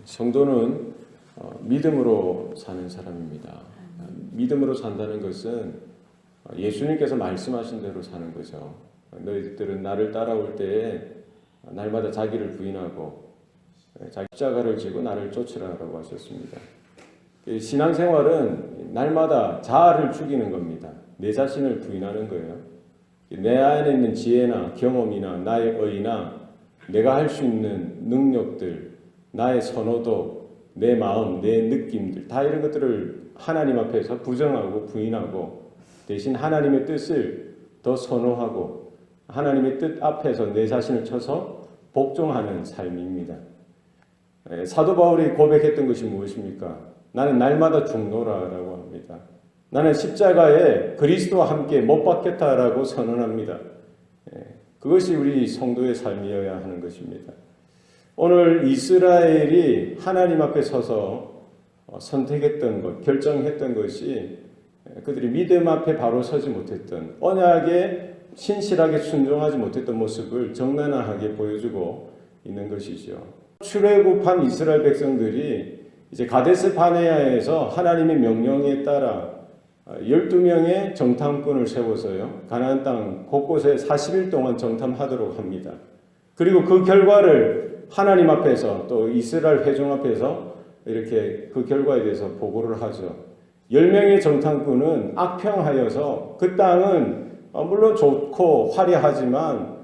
성도는 믿음으로 사는 사람입니다. 믿음으로 산다는 것은 예수님께서 말씀하신 대로 사는 거죠. 너희들은 나를 따라올 때에 날마다 자기를 부인하고 자기 십자가를 지고 나를 쫓으라고 하셨습니다. 신앙생활은 날마다 자아를 죽이는 겁니다. 내 자신을 부인하는 거예요. 내 안에 있는 지혜나 경험이나 나의 의나 내가 할 수 있는 능력들, 나의 선호도, 내 마음, 내 느낌들 다 이런 것들을 하나님 앞에서 부정하고 부인하고 대신 하나님의 뜻을 더 선호하고 하나님의 뜻 앞에서 내 자신을 쳐서 복종하는 삶입니다. 사도 바울이 고백했던 것이 무엇입니까? 나는 날마다 죽노라라고 합니다. 나는 십자가에 그리스도와 함께 못 박혔다라고 선언합니다. 그것이 우리 성도의 삶이어야 하는 것입니다. 오늘 이스라엘이 하나님 앞에 서서 선택했던 것, 결정했던 것이 그들이 믿음 앞에 바로 서지 못했던 언약에 신실하게 순종하지 못했던 모습을 적나라하게 보여주고 있는 것이죠. 출애굽한 이스라엘 백성들이 이제 가데스 바네아에서 하나님의 명령에 따라 12명의 정탐꾼을 세워서요. 가나안 땅 곳곳에 40일 동안 정탐하도록 합니다. 그리고 그 결과를 하나님 앞에서 또 이스라엘 회중 앞에서 이렇게 그 결과에 대해서 보고를 하죠. 10명의 정탐꾼은 악평하여서 그 땅은 물론 좋고 화려하지만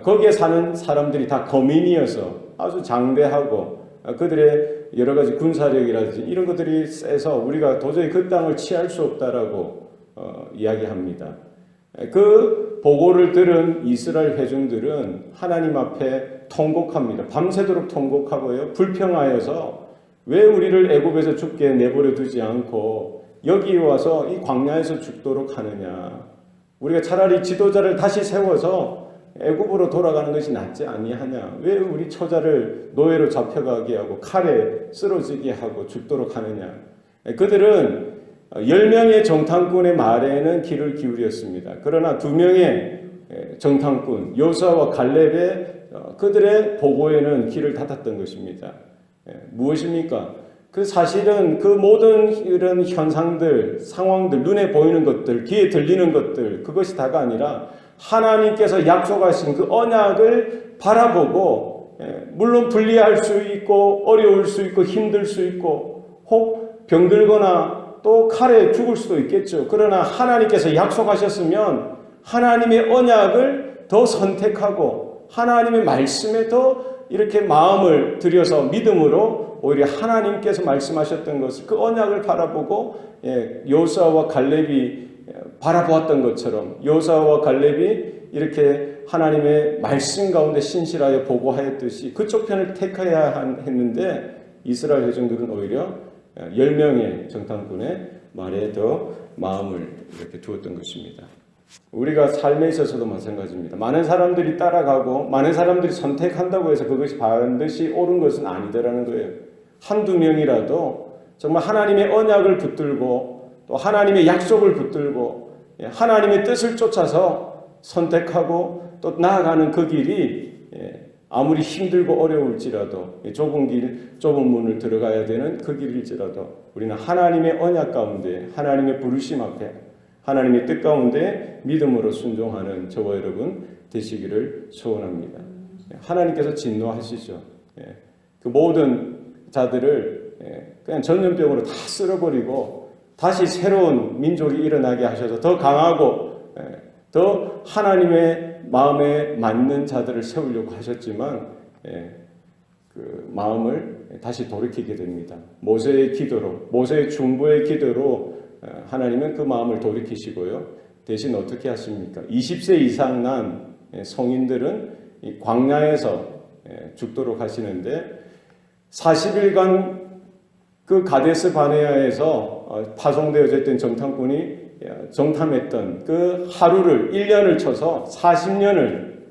거기에 사는 사람들이 다 거민이어서 아주 장대하고 그들의 여러 가지 군사력이라든지 이런 것들이 세서 우리가 도저히 그 땅을 취할 수 없다라고 이야기합니다. 그 보고를 들은 이스라엘 회중들은 하나님 앞에 통곡합니다. 밤새도록 통곡하고요. 불평하여서 왜 우리를 애굽에서 죽게 내버려 두지 않고 여기 와서 이 광야에서 죽도록 하느냐. 우리가 차라리 지도자를 다시 세워서 애굽으로 돌아가는 것이 낫지 아니하냐. 왜 우리 처자를 노예로 잡혀가게 하고 칼에 쓰러지게 하고 죽도록 하느냐. 그들은 10명의 정탐꾼의 말에는 귀를 기울였습니다. 그러나 2명의 정탐꾼 여호수아와 갈렙의 그들의 보고에는 귀를 닫았던 것입니다. 무엇입니까? 그 사실은 그 모든 이런 현상들, 상황들, 눈에 보이는 것들, 귀에 들리는 것들 그것이 다가 아니라 하나님께서 약속하신 그 언약을 바라보고 물론 불리할 수 있고 어려울 수 있고 힘들 수 있고 혹 병들거나 또 칼에 죽을 수도 있겠죠. 그러나 하나님께서 약속하셨으면 하나님의 언약을 더 선택하고 하나님의 말씀에 더 이렇게 마음을 들여서 믿음으로 오히려 하나님께서 말씀하셨던 것을 그 언약을 바라보고 여호수아와 갈렙이 바라보았던 것처럼 여호수아와 갈렙이 이렇게 하나님의 말씀 가운데 신실하여 보고하였듯이 그쪽 편을 택해야 했는데 이스라엘 회중들은 오히려 10명의 정탐꾼의 말에 더 마음을 이렇게 두었던 것입니다. 우리가 삶에 있어서도 마찬가지입니다. 많은 사람들이 따라가고 많은 사람들이 선택한다고 해서 그것이 반드시 옳은 것은 아니더라는 거예요. 한두 명이라도 정말 하나님의 언약을 붙들고 또 하나님의 약속을 붙들고 하나님의 뜻을 쫓아서 선택하고 또 나아가는 그 길이 아무리 힘들고 어려울지라도 좁은 길, 좁은 문을 들어가야 되는 그 길일지라도 우리는 하나님의 언약 가운데 하나님의 부르심 앞에 하나님의 뜻 가운데 믿음으로 순종하는 저와 여러분 되시기를 소원합니다. 하나님께서 진노하시죠. 그 모든 자들을 그냥 전염병으로 다 쓸어버리고 다시 새로운 민족이 일어나게 하셔서 더 강하고 더 하나님의 마음에 맞는 자들을 세우려고 하셨지만 그 마음을 다시 돌이키게 됩니다. 모세의 기도로, 모세의 중보의 기도로 하나님은 그 마음을 돌이키시고요. 대신 어떻게 하십니까? 20세 이상 난 성인들은 광야에서 죽도록 하시는데 40일간 그 가데스 바네아에서 파송되어져 있던 정탐꾼이 정탐했던 그 하루를 1년을 쳐서 40년을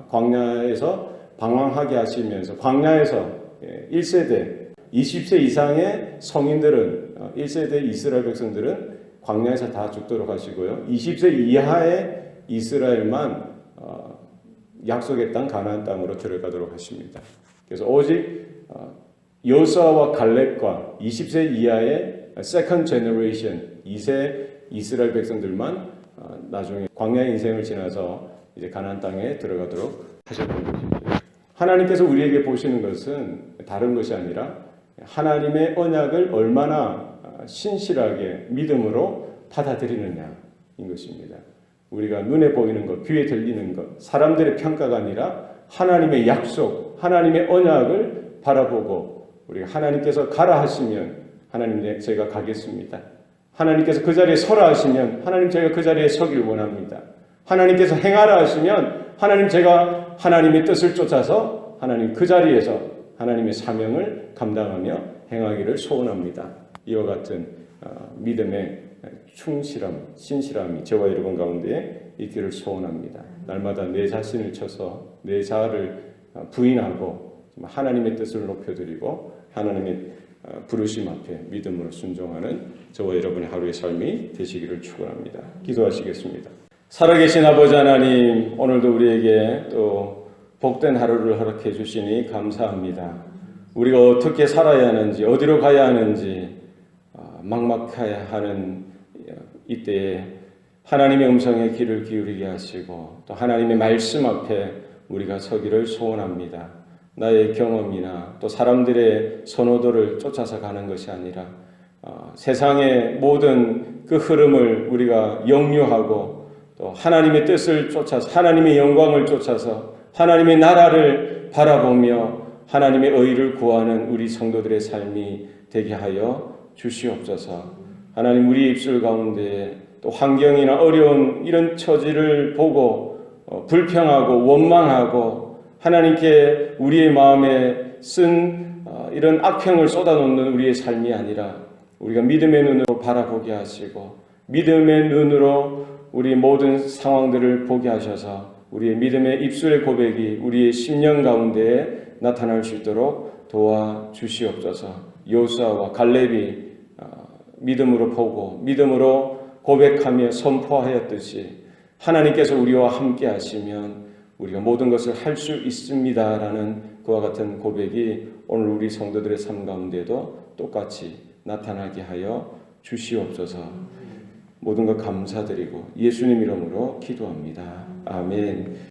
광야에서 방황하게 하시면서 광야에서 1세대 20세 이상의 성인들은 1세대 이스라엘 백성들은 광야에서 다 죽도록 하시고요. 20세 이하의 이스라엘만 약속의 땅 가나안 땅으로 들어가도록 하십니다. 그래서 오직 여호수아와 갈렙과 20세 이하의 세컨드 제너레이션 2세 이스라엘 백성들만 나중에 광야 인생을 지나서 이제 가나안 땅에 들어가도록 하셨던 것이죠. 하나님께서 우리에게 보시는 것은 다른 것이 아니라 하나님의 언약을 얼마나 신실하게 믿음으로 받아들이느냐인 것입니다. 우리가 눈에 보이는 것, 귀에 들리는 것, 사람들의 평가가 아니라 하나님의 약속, 하나님의 언약을 바라보고 우리가 하나님께서 가라 하시면 하나님 제가 가겠습니다. 하나님께서 그 자리에 서라 하시면 하나님 제가 그 자리에 서길 원합니다. 하나님께서 행하라 하시면 하나님 제가 하나님의 뜻을 쫓아서 하나님 그 자리에서 하나님의 사명을 감당하며 행하기를 소원합니다. 이와 같은 믿음의 충실함, 신실함이 저와 여러분 가운데 있기를 소원합니다. 날마다 내 자신을 쳐서 내 자아를 부인하고 하나님의 뜻을 높여드리고 하나님의 부르심 앞에 믿음으로 순종하는 저와 여러분의 하루의 삶이 되시기를 축원합니다. 기도하시겠습니다. 살아계신 아버지 하나님, 오늘도 우리에게 또 복된 하루를 허락해 주시니 감사합니다. 우리가 어떻게 살아야 하는지, 어디로 가야 하는지 막막해야 하는 이때에 하나님의 음성에 귀를 기울이게 하시고 또 하나님의 말씀 앞에 우리가 서기를 소원합니다. 나의 경험이나 또 사람들의 선호도를 쫓아서 가는 것이 아니라 세상의 모든 그 흐름을 우리가 역류하고 또 하나님의 뜻을 쫓아서 하나님의 영광을 쫓아서 하나님의 나라를 바라보며 하나님의 의를 구하는 우리 성도들의 삶이 되게 하여 주시옵소서. 하나님, 우리 입술 가운데 또 환경이나 어려운 이런 처지를 보고 불평하고 원망하고 하나님께 우리의 마음에 쓴 이런 악평을 쏟아놓는 우리의 삶이 아니라 우리가 믿음의 눈으로 바라보게 하시고 믿음의 눈으로 우리 모든 상황들을 보게 하셔서 우리의 믿음의 입술의 고백이 우리의 심령 가운데에 나타날 수 있도록 도와주시옵소서. 여호수아와 갈렙이 믿음으로 보고 믿음으로 고백하며 선포하였듯이 하나님께서 우리와 함께 하시면 우리가 모든 것을 할 수 있습니다라는 그와 같은 고백이 오늘 우리 성도들의 삶 가운데도 똑같이 나타나게 하여 주시옵소서. 모든 것 감사드리고 예수님 이름으로 기도합니다. 아멘.